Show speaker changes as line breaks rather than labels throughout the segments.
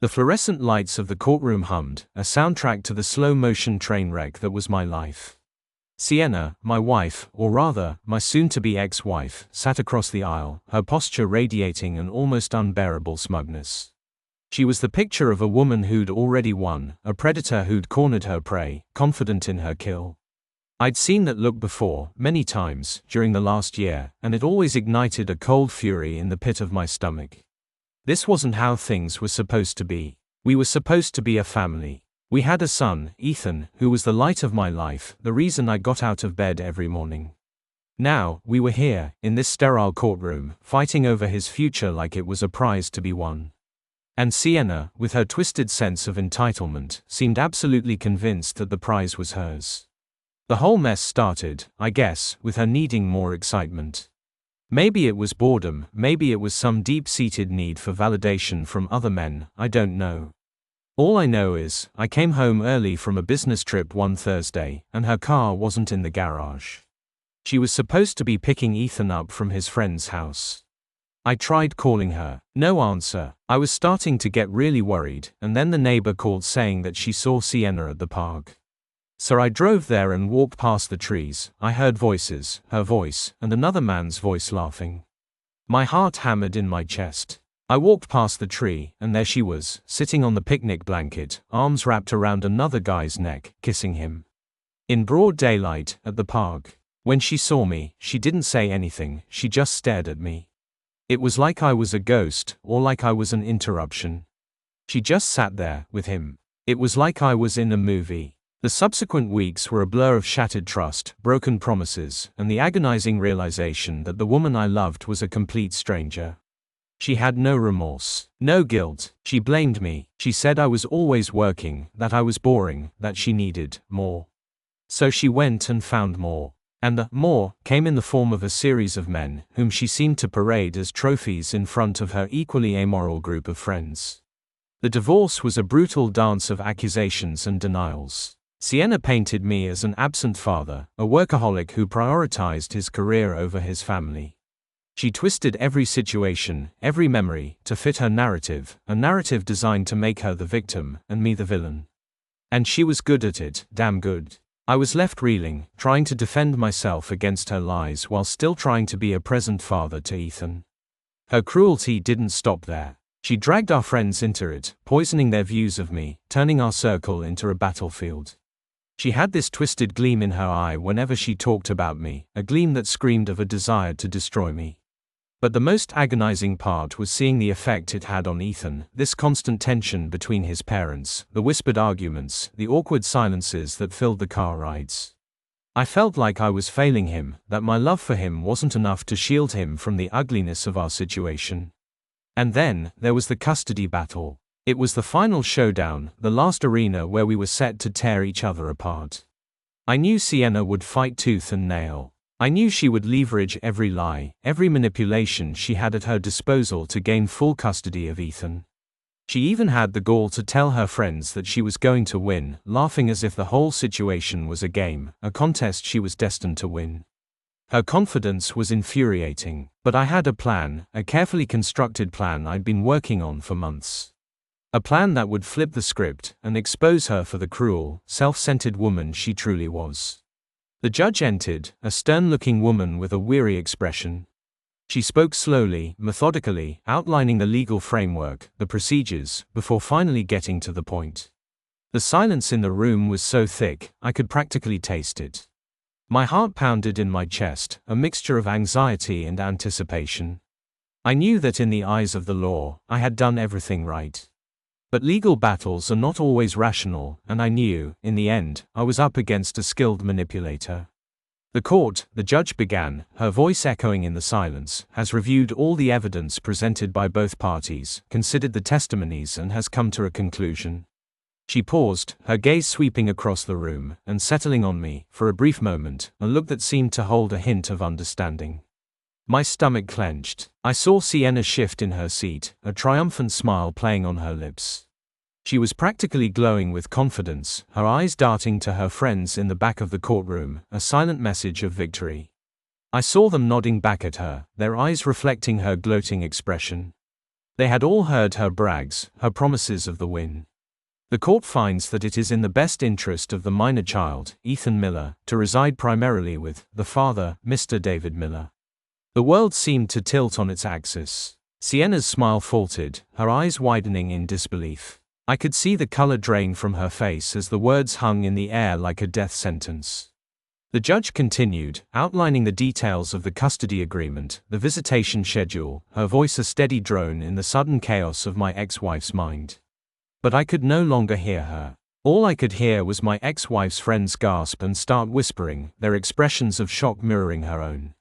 The fluorescent lights of the courtroom hummed, a soundtrack to the slow-motion train wreck that was my life. Sienna, my wife, or rather, my soon-to-be ex-wife, sat across the aisle, her posture radiating an almost unbearable smugness. She was the picture of a woman who'd already won, a predator who'd cornered her prey, confident in her kill. I'd seen that look before, many times, during the last year, and it always ignited a cold fury in the pit of my stomach. This wasn't how things were supposed to be. We were supposed to be a family. We had a son, Ethan, who was the light of my life, the reason I got out of bed every morning. Now, we were here, in this sterile courtroom, fighting over his future like it was a prize to be won. And Sienna, with her twisted sense of entitlement, seemed absolutely convinced that the prize was hers. The whole mess started, I guess, with her needing more excitement. Maybe it was boredom, maybe it was some deep-seated need for validation from other men, I don't know. All I know is, I came home early from a business trip one Thursday, and her car wasn't in the garage. She was supposed to be picking Ethan up from his friend's house. I tried calling her. No answer. I was starting to get really worried, and then the neighbor called saying that she saw Sienna at the park. So I drove there and walked past the trees. I heard voices, her voice, and another man's voice laughing. My heart hammered in my chest. I walked past the tree, and there she was, sitting on the picnic blanket, arms wrapped around another guy's neck, kissing him. In broad daylight, at the park. When she saw me, she didn't say anything, she just stared at me. It was like I was a ghost, or like I was an interruption. She just sat there, with him. It was like I was in a movie. The subsequent weeks were a blur of shattered trust, broken promises, and the agonizing realization that the woman I loved was a complete stranger. She had no remorse, no guilt. She blamed me. She said I was always working, that I was boring, that she needed more. So she went and found more. And the more came in the form of a series of men, whom she seemed to parade as trophies in front of her equally amoral group of friends. The divorce was a brutal dance of accusations and denials. Sienna painted me as an absent father, a workaholic who prioritized his career over his family. She twisted every situation, every memory, to fit her narrative, a narrative designed to make her the victim, and me the villain. And she was good at it, damn good. I was left reeling, trying to defend myself against her lies while still trying to be a present father to Ethan. Her cruelty didn't stop there. She dragged our friends into it, poisoning their views of me, turning our circle into a battlefield. She had this twisted gleam in her eye whenever she talked about me, a gleam that screamed of a desire to destroy me. But the most agonizing part was seeing the effect it had on Ethan, this constant tension between his parents, the whispered arguments, the awkward silences that filled the car rides. I felt like I was failing him, that my love for him wasn't enough to shield him from the ugliness of our situation. And then, there was the custody battle. It was the final showdown, the last arena where we were set to tear each other apart. I knew Sienna would fight tooth and nail. I knew she would leverage every lie, every manipulation she had at her disposal to gain full custody of Ethan. She even had the gall to tell her friends that she was going to win, laughing as if the whole situation was a game, a contest she was destined to win. Her confidence was infuriating, but I had a plan, a carefully constructed plan I'd been working on for months. A plan that would flip the script and expose her for the cruel, self-centered woman she truly was. The judge entered, a stern-looking woman with a weary expression. She spoke slowly, methodically, outlining the legal framework, the procedures, before finally getting to the point. The silence in the room was so thick, I could practically taste it. My heart pounded in my chest, a mixture of anxiety and anticipation. I knew that in the eyes of the law, I had done everything right. But legal battles are not always rational, and I knew, in the end, I was up against a skilled manipulator. The judge began, her voice echoing in the silence, has reviewed all the evidence presented by both parties, considered the testimonies and has come to a conclusion. She paused, her gaze sweeping across the room, and settling on me, for a brief moment, a look that seemed to hold a hint of understanding. My stomach clenched. I saw Sienna shift in her seat, a triumphant smile playing on her lips. She was practically glowing with confidence, her eyes darting to her friends in the back of the courtroom, a silent message of victory. I saw them nodding back at her, their eyes reflecting her gloating expression. They had all heard her brags, her promises of the win. The court finds that it is in the best interest of the minor child, Ethan Miller, to reside primarily with the father, Mr. David Miller. The world seemed to tilt on its axis. Sienna's smile faltered, her eyes widening in disbelief. I could see the color drain from her face as the words hung in the air like a death sentence. The judge continued, outlining the details of the custody agreement, the visitation schedule, her voice a steady drone in the sudden chaos of my ex-wife's mind. But I could no longer hear her. All I could hear was my ex-wife's friends gasp and start whispering, their expressions of shock mirroring her own.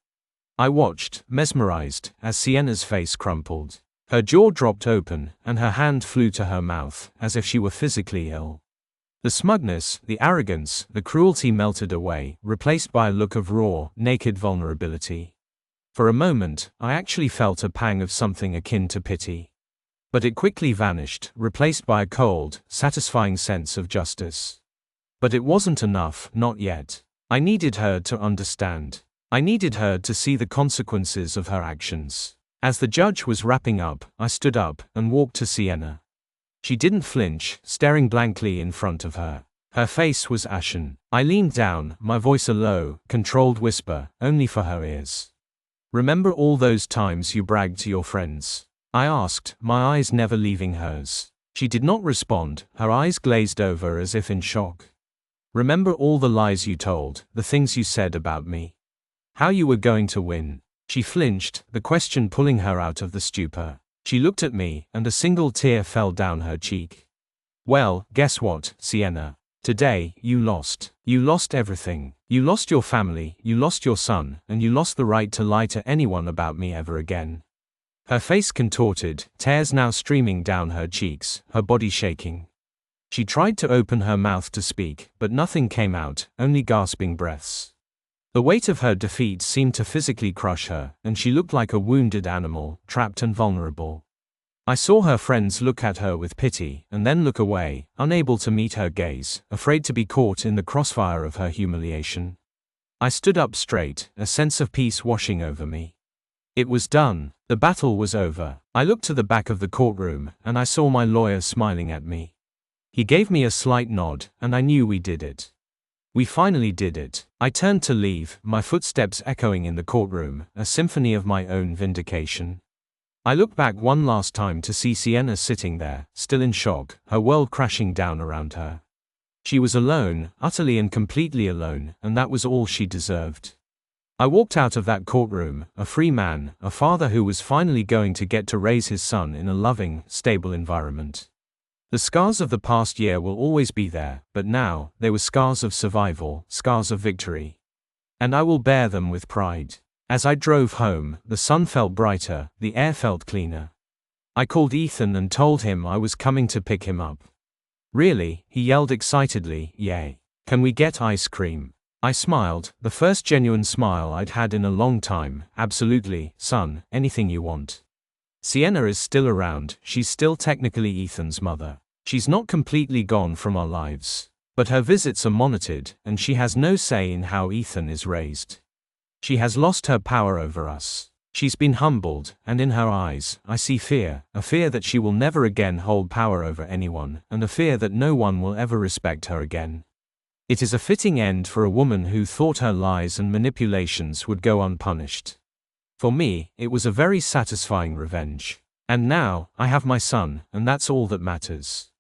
I watched, mesmerized, as Sienna's face crumpled. Her jaw dropped open, and her hand flew to her mouth, as if she were physically ill. The smugness, the arrogance, the cruelty melted away, replaced by a look of raw, naked vulnerability. For a moment, I actually felt a pang of something akin to pity. But it quickly vanished, replaced by a cold, satisfying sense of justice. But it wasn't enough, not yet. I needed her to understand. I needed her to see the consequences of her actions. As the judge was wrapping up, I stood up and walked to Sienna. She didn't flinch, staring blankly in front of her. Her face was ashen. I leaned down, my voice a low, controlled whisper, only for her ears. "Remember all those times you bragged to your friends?" I asked, my eyes never leaving hers. She did not respond, her eyes glazed over as if in shock. "Remember all the lies you told, the things you said about me? How you were going to win?" She flinched, the question pulling her out of the stupor. She looked at me, and a single tear fell down her cheek. "Well, guess what, Sienna? Today, you lost. You lost everything. You lost your family, you lost your son, and you lost the right to lie to anyone about me ever again." Her face contorted, tears now streaming down her cheeks, her body shaking. She tried to open her mouth to speak, but nothing came out, only gasping breaths. The weight of her defeat seemed to physically crush her, and she looked like a wounded animal, trapped and vulnerable. I saw her friends look at her with pity, and then look away, unable to meet her gaze, afraid to be caught in the crossfire of her humiliation. I stood up straight, a sense of peace washing over me. It was done. The battle was over. I looked to the back of the courtroom, and I saw my lawyer smiling at me. He gave me a slight nod, and I knew we did it. We finally did it. I turned to leave, my footsteps echoing in the courtroom, a symphony of my own vindication. I looked back one last time to see Sienna sitting there, still in shock, her world crashing down around her. She was alone, utterly and completely alone, and that was all she deserved. I walked out of that courtroom, a free man, a father who was finally going to get to raise his son in a loving, stable environment. The scars of the past year will always be there, but now, they were scars of survival, scars of victory. And I will bear them with pride. As I drove home, the sun felt brighter, the air felt cleaner. I called Ethan and told him I was coming to pick him up. "Really?" he yelled excitedly, "Yay. Can we get ice cream?" I smiled, the first genuine smile I'd had in a long time. "Absolutely, son, anything you want." Sienna is still around, she's still technically Ethan's mother. She's not completely gone from our lives. But her visits are monitored, and she has no say in how Ethan is raised. She has lost her power over us. She's been humbled, and in her eyes, I see fear, a fear that she will never again hold power over anyone, and a fear that no one will ever respect her again. It is a fitting end for a woman who thought her lies and manipulations would go unpunished. For me, it was a very satisfying revenge. And now, I have my son, and that's all that matters.